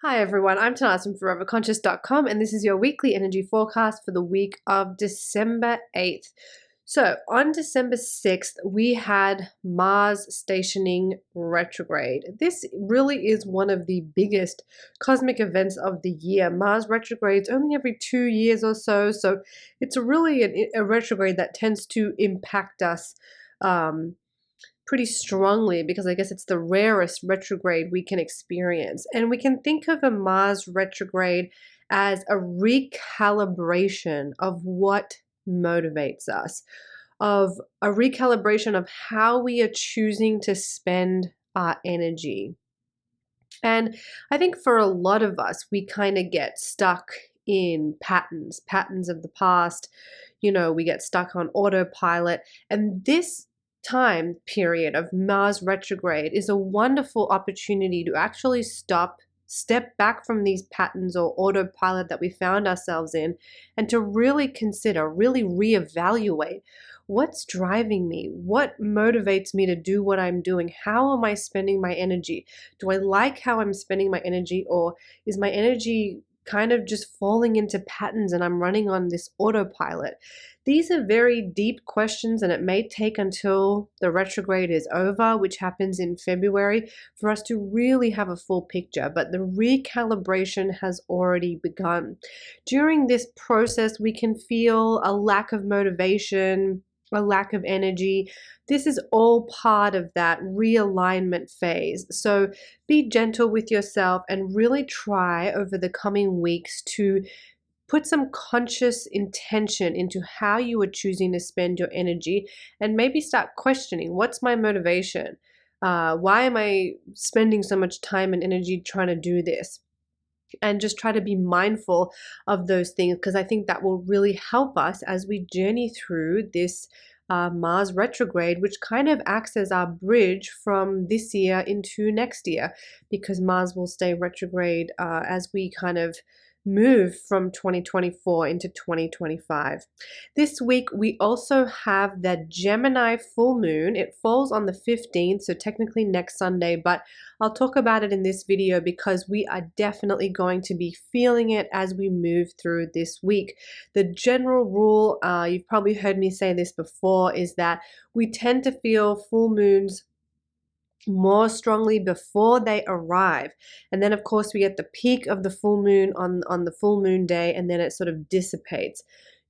Hi everyone, I'm Tanaaz from foreverconscious.com and this is your weekly energy forecast for the week of December 8th. So on December 6th, we had Mars stationing retrograde. This really is one of the biggest cosmic events of the year. Mars retrogrades only every 2 years or so, so it's really a retrograde that tends to impact us pretty strongly because I guess it's the rarest retrograde we can experience. And we can think of a Mars retrograde as a recalibration of what motivates us, of a recalibration of how we are choosing to spend our energy. And I think for a lot of us, we kind of get stuck in patterns of the past. We get stuck on autopilot. And this time period of Mars retrograde is a wonderful opportunity to actually step back from these patterns or autopilot that we found ourselves in, and to really consider, really reevaluate what's driving me, what motivates me to do what I'm doing, how am I spending my energy? Do I like how I'm spending my energy, or is my energy kind of just falling into patterns and I'm running on this autopilot? These are very deep questions, and it may take until the retrograde is over, which happens in February, for us to really have a full picture. But the recalibration has already begun. During this process, we can feel a lack of motivation, a lack of energy. This is all part of that realignment phase. So be gentle with yourself and really try over the coming weeks to put some conscious intention into how you are choosing to spend your energy, and maybe start questioning, what's my motivation? Why am I spending so much time and energy trying to do this? And just try to be mindful of those things, because I think that will really help us as we journey through this Mars retrograde, which kind of acts as our bridge from this year into next year, because Mars will stay retrograde as we kind of move from 2024 into 2025. This week, we also have the Gemini full moon. It falls on the 15th, so technically next Sunday, but I'll talk about it in this video because we are definitely going to be feeling it as we move through this week. The general rule, you've probably heard me say this before, is that we tend to feel full moons more strongly before they arrive. And then of course we get the peak of the full moon on the full moon day, and then it sort of dissipates.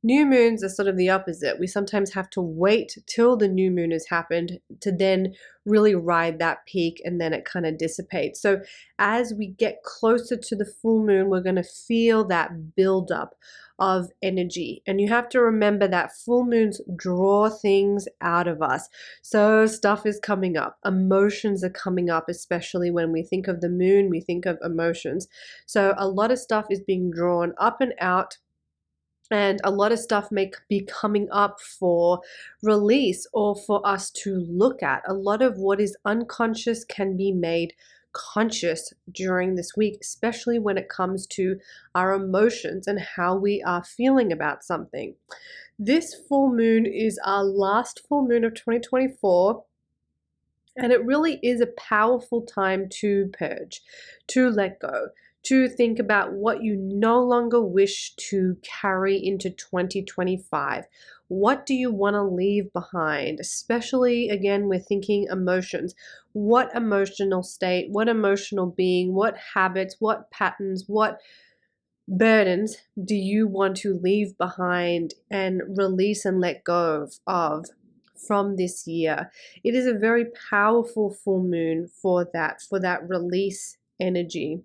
New moons are sort of the opposite. We sometimes have to wait till the new moon has happened to then really ride that peak, and then it kind of dissipates. So as we get closer to the full moon, we're going to feel that buildup of energy. And you have to remember that full moons draw things out of us. So stuff is coming up. Emotions are coming up, especially when we think of the moon, we think of emotions. So a lot of stuff is being drawn up and out. And a lot of stuff may be coming up for release or for us to look at. A lot of what is unconscious can be made conscious during this week, especially when it comes to our emotions and how we are feeling about something. This full moon is our last full moon of 2024. And it really is a powerful time to purge, to let go, to think about what you no longer wish to carry into 2025. What do you want to leave behind? Especially, again, we're thinking emotions. What emotional state, what emotional being, what habits, what patterns, what burdens do you want to leave behind and release and let go of from this year? It is a very powerful full moon for that release energy.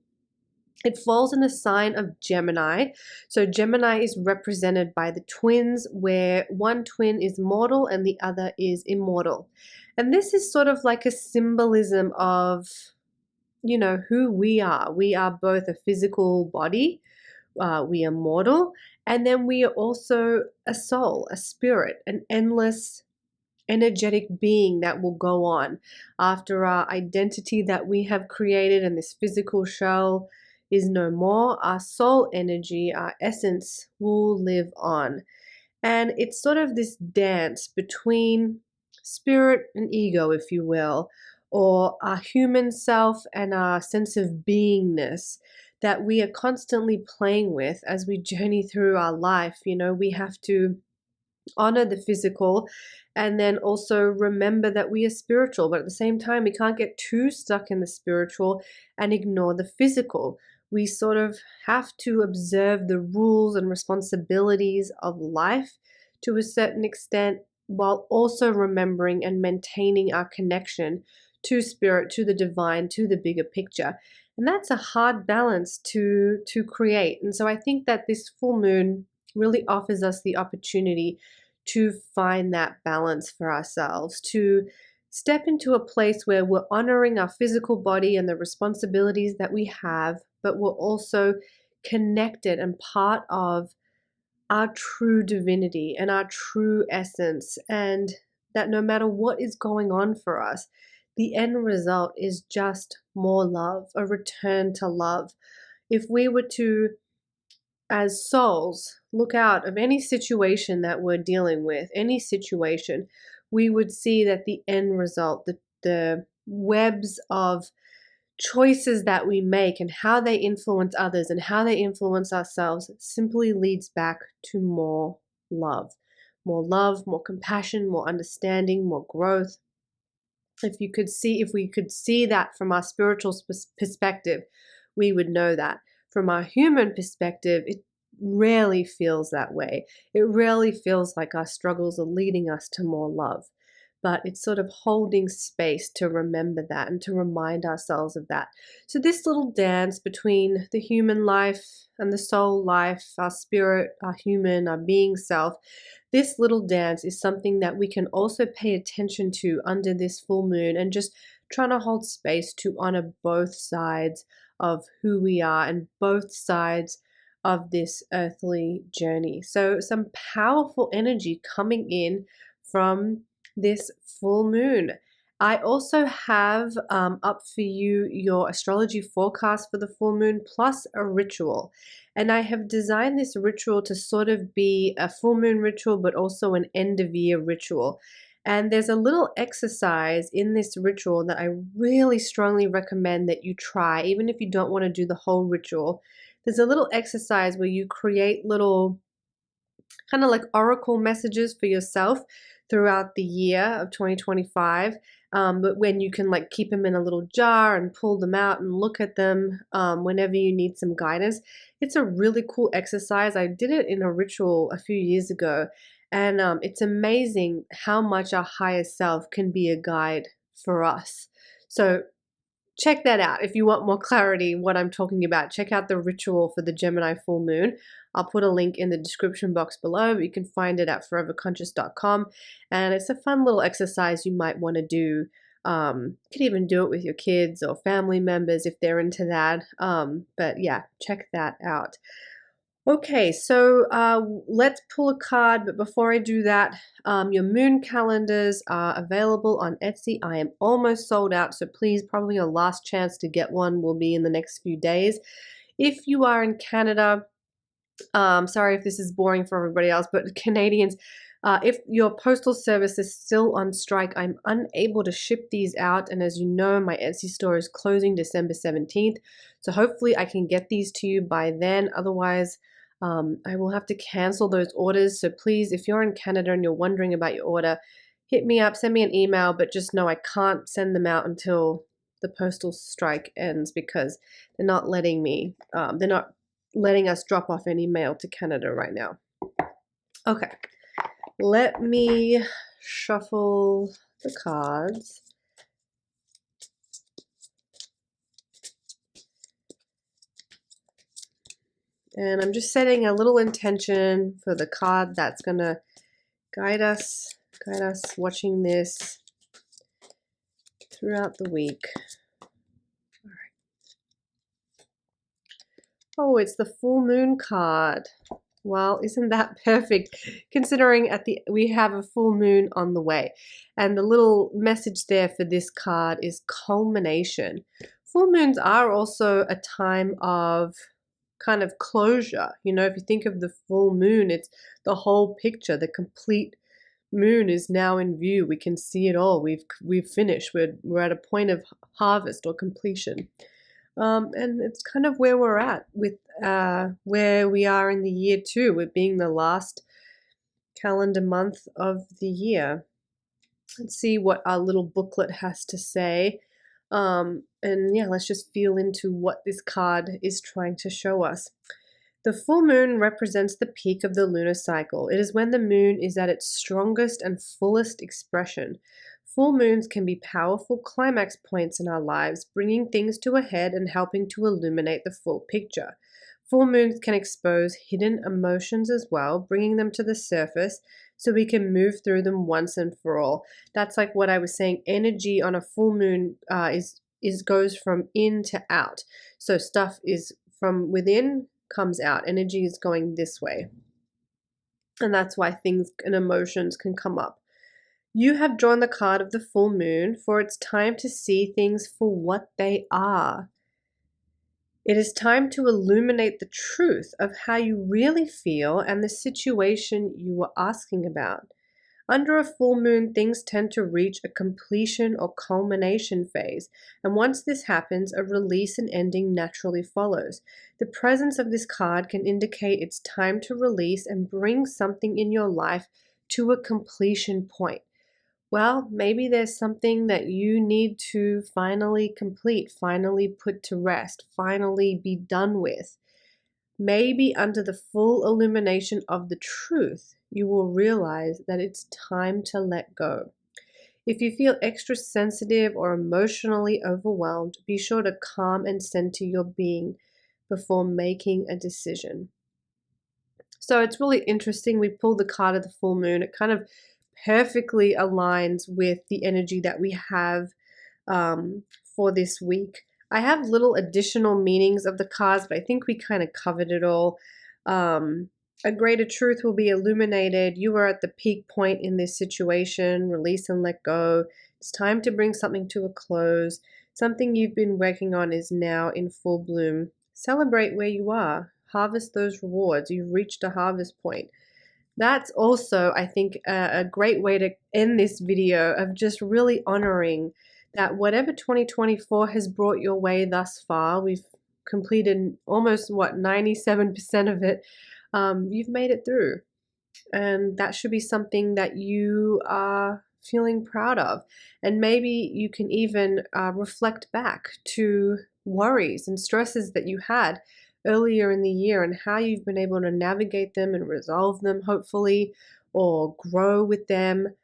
It falls in the sign of Gemini. So Gemini is represented by the twins, where one twin is mortal and the other is immortal. And this is sort of like a symbolism of, who we are. We are both a physical body, we are mortal, and then we are also a soul, a spirit, an endless energetic being that will go on after our identity that we have created and this physical shell is no more. Our soul energy, our essence, will live on. And it's sort of this dance between spirit and ego, if you will, or our human self and our sense of beingness. that we are constantly playing with as we journey through our life. We have to honor the physical and then also remember that we are spiritual, but at the same time we can't get too stuck in the spiritual and ignore the physical. We sort of have to observe the rules and responsibilities of life to a certain extent, while also remembering and maintaining our connection to spirit, to the divine, to the bigger picture. And that's a hard balance to create. And so I think that this full moon really offers us the opportunity to find that balance for ourselves, to step into a place where we're honoring our physical body and the responsibilities that we have, but we're also connected and part of our true divinity and our true essence, and that no matter what is going on for us, the end result is just more love, a return to love. If we were to, as souls, look out of any situation that we're dealing with, any situation, we would see that the end result, the webs of choices that we make and how they influence others and how they influence ourselves simply leads back to more love. More love, more compassion, more understanding, more growth. If we could see that from our spiritual perspective, we would know that. From our human perspective, it rarely feels that way. It rarely feels like our struggles are leading us to more love. But it's sort of holding space to remember that and to remind ourselves of that. So this little dance between the human life and the soul life, our spirit, our human, our being self, this little dance is something that we can also pay attention to under this full moon, and just trying to hold space to honor both sides of who we are and both sides of this earthly journey. So some powerful energy coming in from this full moon. I also have up for you your astrology forecast for the full moon plus a ritual. And I have designed this ritual to sort of be a full moon ritual, but also an end of year ritual. And there's a little exercise in this ritual that I really strongly recommend that you try, even if you don't want to do the whole ritual. There's a little exercise where you create little kind of like oracle messages for yourself throughout the year of 2025, but when you can like keep them in a little jar and pull them out and look at them whenever you need some guidance. It's a really cool exercise. I did it in a ritual a few years ago, and it's amazing how much our higher self can be a guide for us. So check that out if you want more clarity what I'm talking about. Check out the ritual for the Gemini full moon. I'll put a link in the description box below, but you can find it at foreverconscious.com. And it's a fun little exercise you might want to do. You could even do it with your kids or family members if they're into that. But yeah, check that out. Okay, so let's pull a card, but before I do that, your moon calendars are available on Etsy. I am almost sold out, so please, probably your last chance to get one will be in the next few days. If you are in Canada, sorry if this is boring for everybody else, but Canadians, if your postal service is still on strike, I'm unable to ship these out. And as you know, my Etsy store is closing December 17th. So hopefully I can get these to you by then. Otherwise, I will have to cancel those orders. So please, if you're in Canada and you're wondering about your order, hit me up, send me an email, but just know I can't send them out until the postal strike ends, because they're not letting me, they're not letting us drop off any mail to Canada right now. Okay, let me shuffle the cards. And I'm just setting a little intention for the card that's gonna guide us watching this throughout the week. All right. Oh, it's the full moon card. Well, isn't that perfect, considering we have a full moon on the way. And the little message there for this card is culmination. Full moons are also a time of kind of closure. You know, if you think of the full moon, it's the whole picture. The complete moon is now in view. We can see it all. We've finished. We're at a point of harvest or completion. And it's kind of where we're at with where we are in the year too, with being the last calendar month of the year. Let's see what our little booklet has to say. And yeah, let's just feel into what this card is trying to show us. The full moon represents the peak of the lunar cycle. It is when the moon is at its strongest and fullest expression. Full moons can be powerful climax points in our lives, bringing things to a head and helping to illuminate the full picture. Full moons can expose hidden emotions as well, bringing them to the surface so we can move through them once and for all. That's like what I was saying. Energy on a full moon is goes from in to out. So stuff is from within comes out. Energy is going this way. And that's why things and emotions can come up. You have drawn the card of the full moon, for it's time to see things for what they are. It is time to illuminate the truth of how you really feel and the situation you are asking about. Under a full moon, things tend to reach a completion or culmination phase, and once this happens, a release and ending naturally follows. The presence of this card can indicate it's time to release and bring something in your life to a completion point. Well, maybe there's something that you need to finally complete, finally put to rest, finally be done with. Maybe under the full illumination of the truth, you will realize that it's time to let go. If you feel extra sensitive or emotionally overwhelmed, be sure to calm and center your being before making a decision. So it's really interesting. We pulled the card of the full moon. It kind of perfectly aligns with the energy that we have for this week. I have little additional meanings of the cards, but I think we kind of covered it all. A greater truth will be illuminated. You are at the peak point in this situation. Release and let go. It's time to bring something to a close. Something you've been working on is now in full bloom. Celebrate where you are. Harvest those rewards. You've reached a harvest point. That's also, I think, a great way to end this video of just really honoring that whatever 2024 has brought your way thus far, we've completed almost, 97% of it, you've made it through. And that should be something that you are feeling proud of. And maybe you can even reflect back to worries and stresses that you had earlier in the year and how you've been able to navigate them and resolve them, hopefully, or grow with them.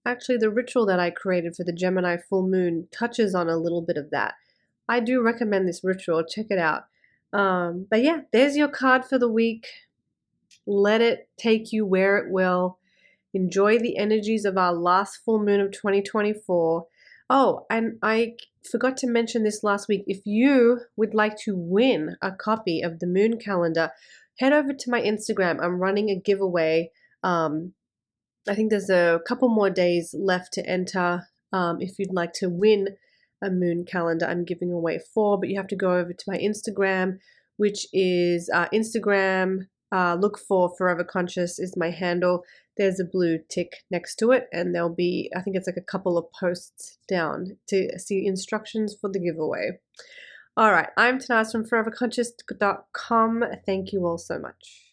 Actually, the ritual that I created for the Gemini full moon touches on a little bit of that. I do recommend this ritual. Check it out. But yeah, there's your card for the week. Let it take you where it will. Enjoy the energies of our last full moon of 2024. Oh, and I forgot to mention this last week. If you would like to win a copy of the moon calendar, head over to my Instagram. I'm running a giveaway. I think there's a couple more days left to enter. If you'd like to win a moon calendar, I'm giving away 4, but you have to go over to my Instagram, which is Instagram. Look for Forever Conscious is my handle. There's a blue tick next to it, and there'll be, I think it's like a couple of posts down to see instructions for the giveaway. All right, I'm Tanaaz from foreverconscious.com. Thank you all so much.